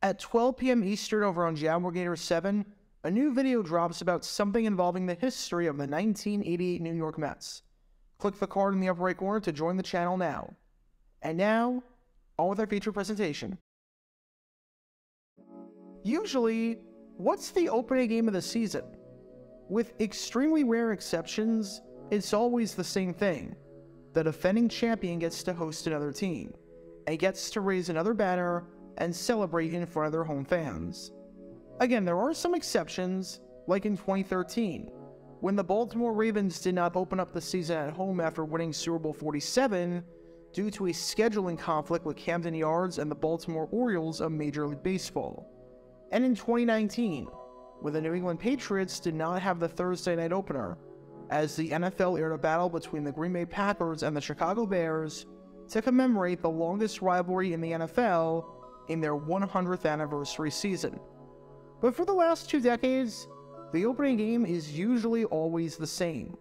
At 12 p.m. Eastern over on Jaguar 7, a new video drops about something involving the history of the 1988 New York Mets. Click the card in the upper right corner to join the channel now. And now, on with our feature presentation. Usually, what's the opening game of the season? With extremely rare exceptions, it's always the same thing. The defending champion gets to host another team, and gets to raise another banner and celebrate in front of their home fans. Again, there are some exceptions, like in 2013, when the Baltimore Ravens did not open up the season at home after winning Super Bowl 47 due to a scheduling conflict with Camden Yards and the Baltimore Orioles of Major League Baseball. And in 2019, when the New England Patriots did not have the Thursday night opener, as the NFL aired a battle between the Green Bay Packers and the Chicago Bears to commemorate the longest rivalry in the NFL in their 100th anniversary season. But for the last 2 decades, the opening game is usually always the same.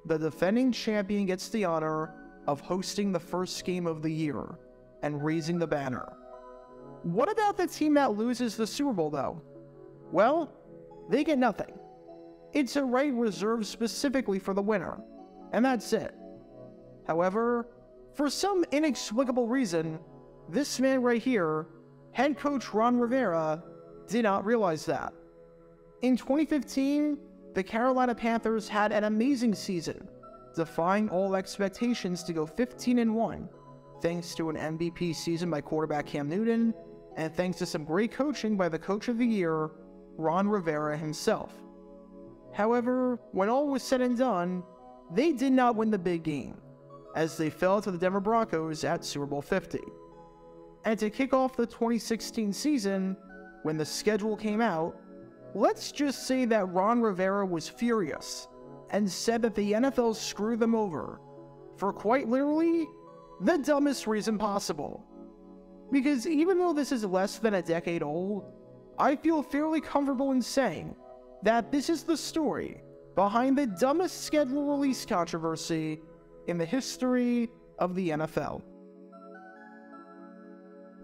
The defending champion gets the honor of hosting the first game of the year and raising the banner. What about the team that loses the Super Bowl, though? Well, they get nothing. It's a right reserved specifically for the winner, and that's it. However, for some inexplicable reason, this man right here, head coach Ron Rivera, did not realize that. In 2015, the Carolina Panthers had an amazing season, defying all expectations to go 15-1, thanks to an MVP season by quarterback Cam Newton, and thanks to some great coaching by the Coach of the Year, Ron Rivera himself. However, when all was said and done, they did not win the big game, as they fell to the Denver Broncos at Super Bowl 50. And to kick off the 2016 season, when the schedule came out, let's just say that Ron Rivera was furious and said that the NFL screwed them over for quite literally the dumbest reason possible. Because even though this is less than a decade old, I feel fairly comfortable in saying that this is the story behind the dumbest schedule release controversy in the history of the NFL.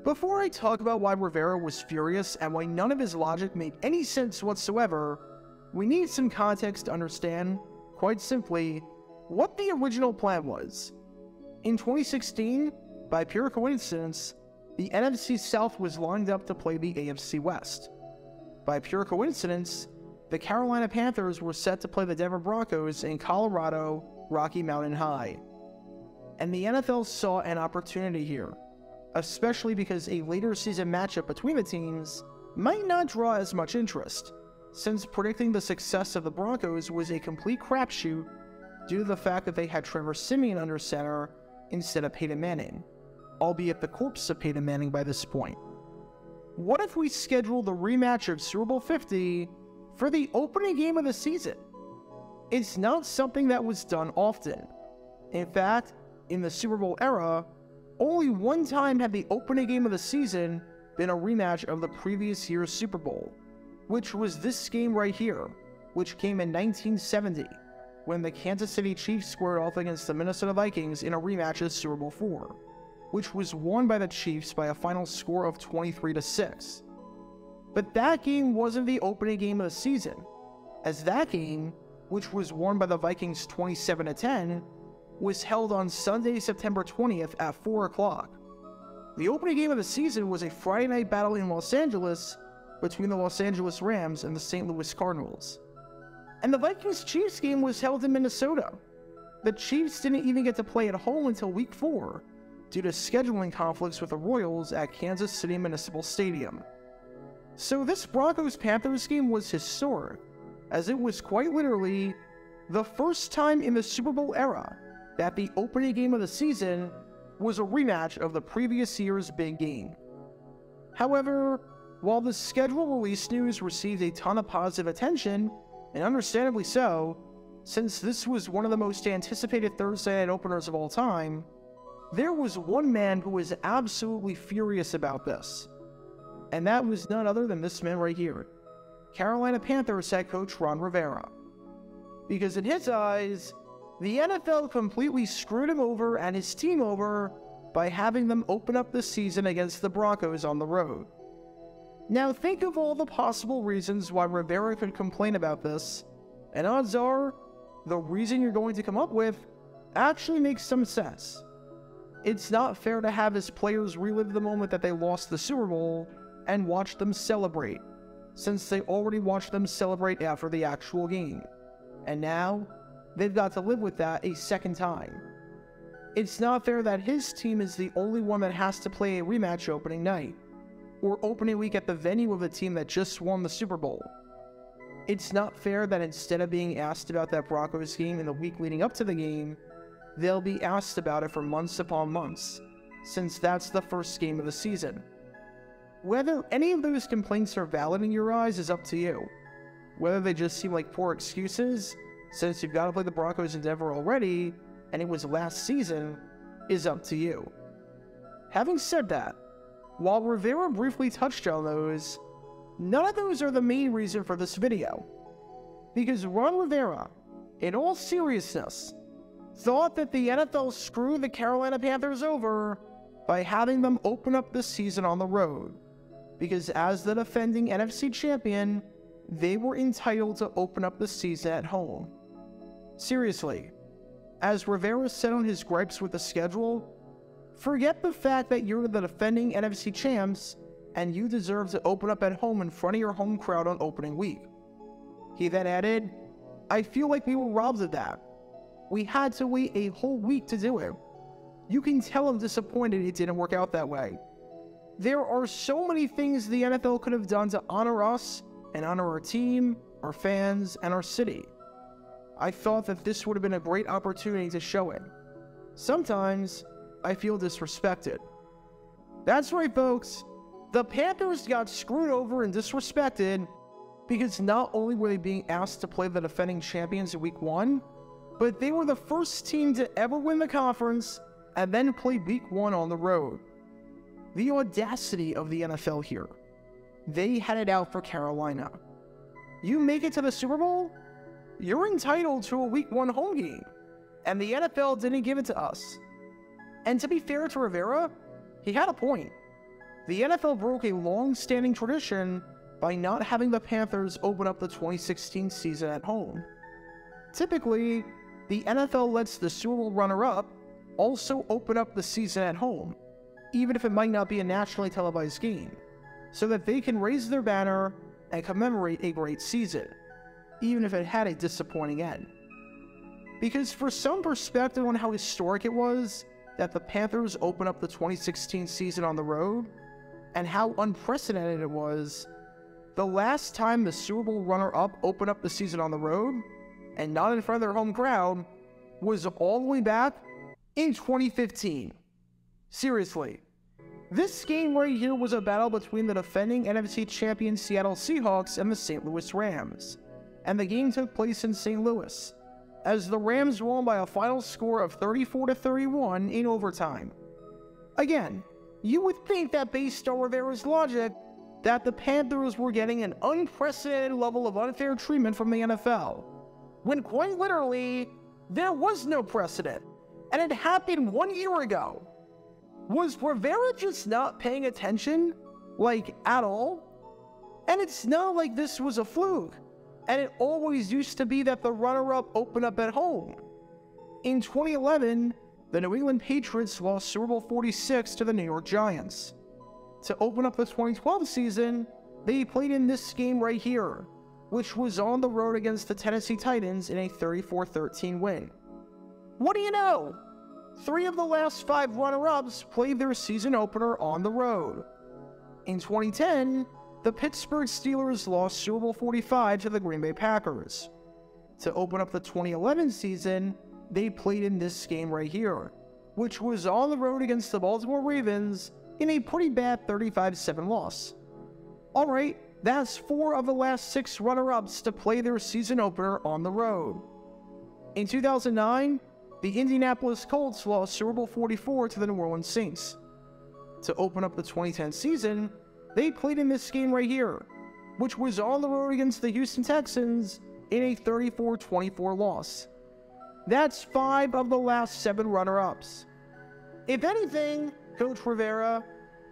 Before I talk about why Rivera was furious and why none of his logic made any sense whatsoever, we need some context to understand, quite simply, what the original plan was. In 2016, by pure coincidence, the NFC South was lined up to play the AFC West. By pure coincidence, the Carolina Panthers were set to play the Denver Broncos in Colorado, Rocky Mountain High. And the NFL saw an opportunity here, especially because a later season matchup between the teams might not draw as much interest, since predicting the success of the Broncos was a complete crapshoot due to the fact that they had Trevor Siemian under center instead of Peyton Manning, albeit the corpse of Peyton Manning by this point. What if we schedule the rematch of Super Bowl 50 for the opening game of the season? It's not something that was done often. In fact, in the Super Bowl era, only one time had the opening game of the season been a rematch of the previous year's Super Bowl, which was this game right here, which came in 1970, when the Kansas City Chiefs squared off against the Minnesota Vikings in a rematch of Super Bowl 4, which was won by the Chiefs by a final score of 23-6. But that game wasn't the opening game of the season, as that game, which was won by the Vikings 27-10, was held on Sunday, September 20th at 4 o'clock. The opening game of the season was a Friday night battle in Los Angeles between the Los Angeles Rams and the St. Louis Cardinals. And the Vikings-Chiefs game was held in Minnesota. The Chiefs didn't even get to play at home until Week 4, due to scheduling conflicts with the Royals at Kansas City Municipal Stadium. So this Broncos-Panthers game was historic, as it was quite literally the first time in the Super Bowl era that the opening game of the season was a rematch of the previous year's big game. However, while the schedule release news received a ton of positive attention, and understandably so, since this was one of the most anticipated Thursday night openers of all time, there was one man who was absolutely furious about this. And that was none other than this man right here, Carolina Panthers head coach Ron Rivera. Because in his eyes, the NFL completely screwed him over and his team over by having them open up the season against the Broncos on the road. Now think of all the possible reasons why Rivera could complain about this, and odds are, the reason you're going to come up with actually makes some sense. It's not fair to have his players relive the moment that they lost the Super Bowl and watch them celebrate, since they already watched them celebrate after the actual game. And now, they've got to live with that a second time. It's not fair that his team is the only one that has to play a rematch opening night, or opening week at the venue of a team that just won the Super Bowl. It's not fair that instead of being asked about that Broncos game in the week leading up to the game, they'll be asked about it for months upon months, since that's the first game of the season. Whether any of those complaints are valid in your eyes is up to you. Whether they just seem like poor excuses, since you've got to play the Broncos in Denver already, and it was last season, is up to you. Having said that, while Rivera briefly touched on those, none of those are the main reason for this video. Because Ron Rivera, in all seriousness, thought that the NFL screwed the Carolina Panthers over by having them open up the season on the road. Because as the defending NFC champion, they were entitled to open up the season at home. Seriously, as Rivera said on his gripes with the schedule, forget the fact that you're the defending NFC champs and you deserve to open up at home in front of your home crowd on opening week. He then added, I feel like we were robbed of that. We had to wait a whole week to do it. You can tell I'm disappointed it didn't work out that way. There are so many things the NFL could have done to honor us and honor our team, our fans, and our city. I thought that this would have been a great opportunity to show it. Sometimes, I feel disrespected. That's right, folks. The Panthers got screwed over and disrespected because not only were they being asked to play the defending champions in Week 1, but they were the first team to ever win the conference and then play Week 1 on the road. The audacity of the NFL here. They had it out for Carolina. You make it to the Super Bowl? You're entitled to a Week 1 home game, and the NFL didn't give it to us. And to be fair to Rivera, he had a point. The NFL broke a long-standing tradition by not having the Panthers open up the 2016 season at home. Typically, the NFL lets the Super Bowl runner-up also open up the season at home, even if it might not be a nationally televised game, so that they can raise their banner and commemorate a great season, even if it had a disappointing end. Because for some perspective on how historic it was that the Panthers open up the 2016 season on the road, and how unprecedented it was, the last time the Super Bowl runner-up opened up the season on the road, and not in front of their home crowd, was all the way back in 2015. Seriously. This game right here was a battle between the defending NFC champion Seattle Seahawks and the St. Louis Rams, and the game took place in St. Louis, as the Rams won by a final score of 34-31 in overtime. Again, you would think that based on Rivera's logic, that the Panthers were getting an unprecedented level of unfair treatment from the NFL, when quite literally, there was no precedent, and it happened 1 year ago. Was Rivera just not paying attention, like, at all? And it's not like this was a fluke, and it always used to be that the runner-up opened up at home. In 2011, the New England Patriots lost Super Bowl 46 to the New York Giants. To open up the 2012 season, they played in this game right here, which was on the road against the Tennessee Titans in a 34-13 win. What do you know? 3 of the last 5 runner-ups played their season opener on the road. In 2010, the Pittsburgh Steelers lost Super Bowl 45 to the Green Bay Packers. To open up the 2011 season, they played in this game right here, which was on the road against the Baltimore Ravens in a pretty bad 35-7 loss. Alright, that's 4 of the last 6 runner-ups to play their season opener on the road. In 2009, the Indianapolis Colts lost Super Bowl 44 to the New Orleans Saints. To open up the 2010 season, they played in this game right here, which was on the road against the Houston Texans in a 34-24 loss. That's 5 of the last 7 runner-ups. If anything, Coach Rivera,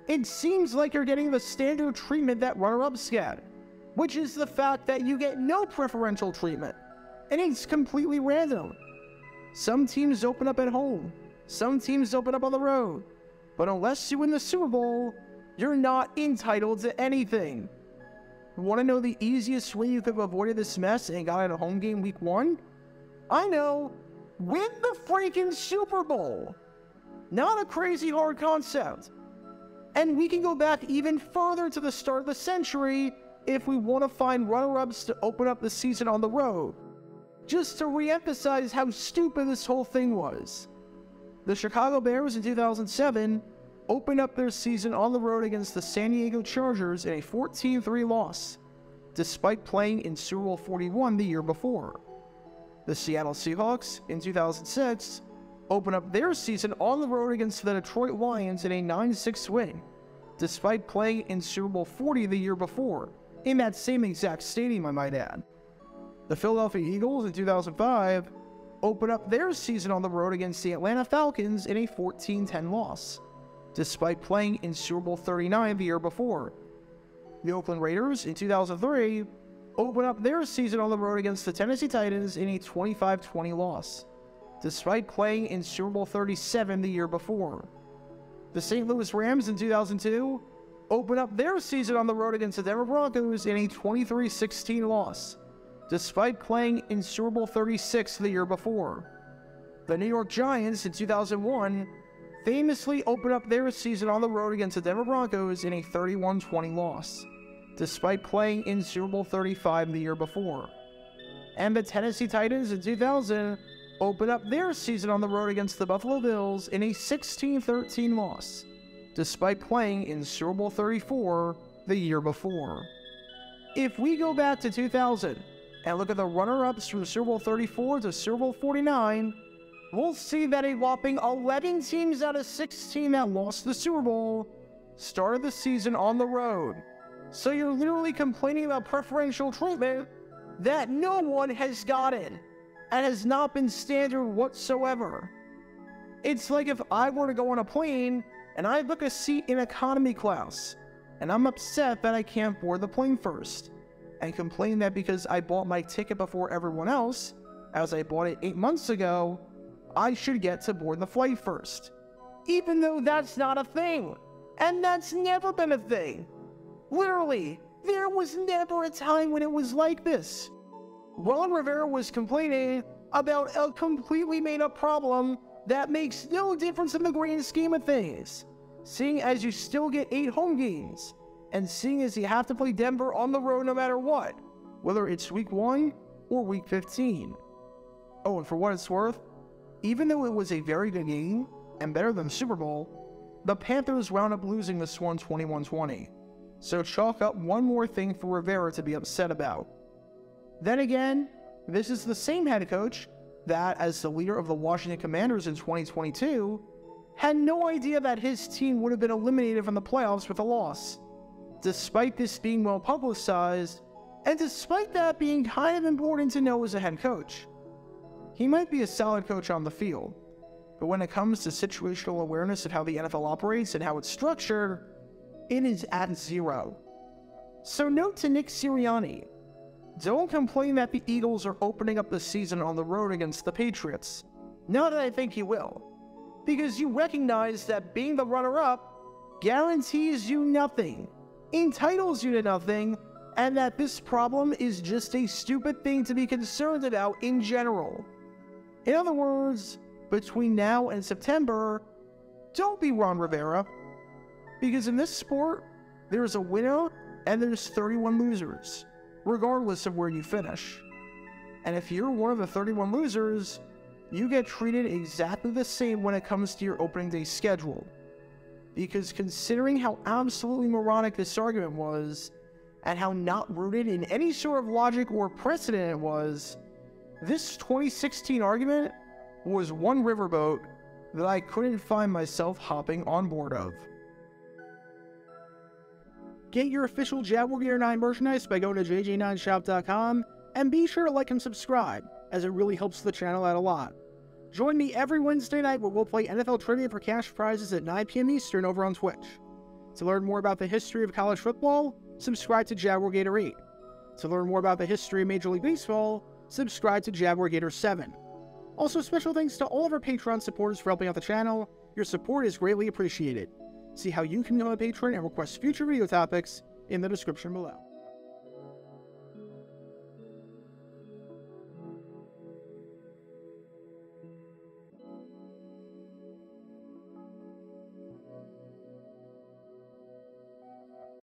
It seems like you're getting the standard treatment that runner-ups get, which is the fact that you get no preferential treatment, and it's completely random. Some teams open up at home, some teams open up on the road, but unless you win the Super Bowl, you're not entitled to anything. Want to know the easiest way you could have avoided this mess and got at a home game week 1? I know, win the freaking Super Bowl. Not a crazy hard concept. And we can go back even further to the start of the century if we want to find runner-ups to open up the season on the road. Just to re-emphasize how stupid this whole thing was. The Chicago Bears in 2007 opened up their season on the road against the San Diego Chargers in a 14-3 loss, despite playing in Super Bowl 41 the year before. The Seattle Seahawks in 2006 opened up their season on the road against the Detroit Lions in a 9-6 win, despite playing in Super Bowl 40 the year before, in that same exact stadium, I might add. The Philadelphia Eagles in 2005 opened up their season on the road against the Atlanta Falcons in a 14-10 loss, despite playing in Super Bowl 39 the year before. The Oakland Raiders in 2003 opened up their season on the road against the Tennessee Titans in a 25-20 loss, despite playing in Super Bowl 37 the year before. The St. Louis Rams in 2002 opened up their season on the road against the Denver Broncos in a 23-16 loss, despite playing in Super Bowl 36 the year before. The New York Giants in 2001 famously opened up their season on the road against the Denver Broncos in a 31-20 loss, despite playing in Super Bowl 35 the year before. And the Tennessee Titans in 2000 opened up their season on the road against the Buffalo Bills in a 16-13 loss, despite playing in Super Bowl 34 the year before. If we go back to 2000 and look at the runner-ups from Super Bowl 34 to Super Bowl 49, we'll see that a whopping 11 teams out of 16 that lost the Super Bowl started the season on the road. So you're literally complaining about preferential treatment that no one has gotten and has not been standard whatsoever. It's like if I were to go on a plane and I book a seat in economy class and I'm upset that I can't board the plane first and complain that because I bought my ticket before everyone else, as I bought it 8 months ago, I should get to board the flight first. Even though that's not a thing. And that's never been a thing. Literally, there was never a time when it was like this. Ron Rivera was complaining about a completely made-up problem that makes no difference in the grand scheme of things, seeing as you still get 8 home games, and seeing as you have to play Denver on the road no matter what, whether it's week 1 or week 15. Oh, and for what it's worth, even though it was a very good game, and better than the Super Bowl, the Panthers wound up losing this one 21-20. So chalk up one more thing for Rivera to be upset about. Then again, this is the same head coach that, as the leader of the Washington Commanders in 2022, had no idea that his team would have been eliminated from the playoffs with a loss, despite this being well publicized, and despite that being kind of important to know as a head coach. He might be a solid coach on the field, but when it comes to situational awareness of how the NFL operates and how it's structured, it is at 0. So note to Nick Sirianni, don't complain that the Eagles are opening up the season on the road against the Patriots. Not that I think you will, because you recognize that being the runner-up guarantees you nothing, entitles you to nothing, and that this problem is just a stupid thing to be concerned about in general. In other words, between now and September, don't be Ron Rivera, because in this sport, there's a winner and there's 31 losers, regardless of where you finish. And if you're one of the 31 losers, you get treated exactly the same when it comes to your opening day schedule. Because considering how absolutely moronic this argument was, and how not rooted in any sort of logic or precedent it was, this 2016 argument was one riverboat that I couldn't find myself hopping on board of. Get your official Jaguar Gear 9 merchandise by going to jj9shop.com, and be sure to like and subscribe, as it really helps the channel out a lot. Join me every Wednesday night where we'll play NFL Trivia for cash prizes at 9 p.m. Eastern over on Twitch. To learn more about the history of college football, subscribe to Jaguar Gator 8. To learn more about the history of Major League Baseball, subscribe to Jaguar Gator 7. Also, special thanks to all of our Patreon supporters for helping out the channel. Your support is greatly appreciated. See how you can become a patron and request future video topics in the description below.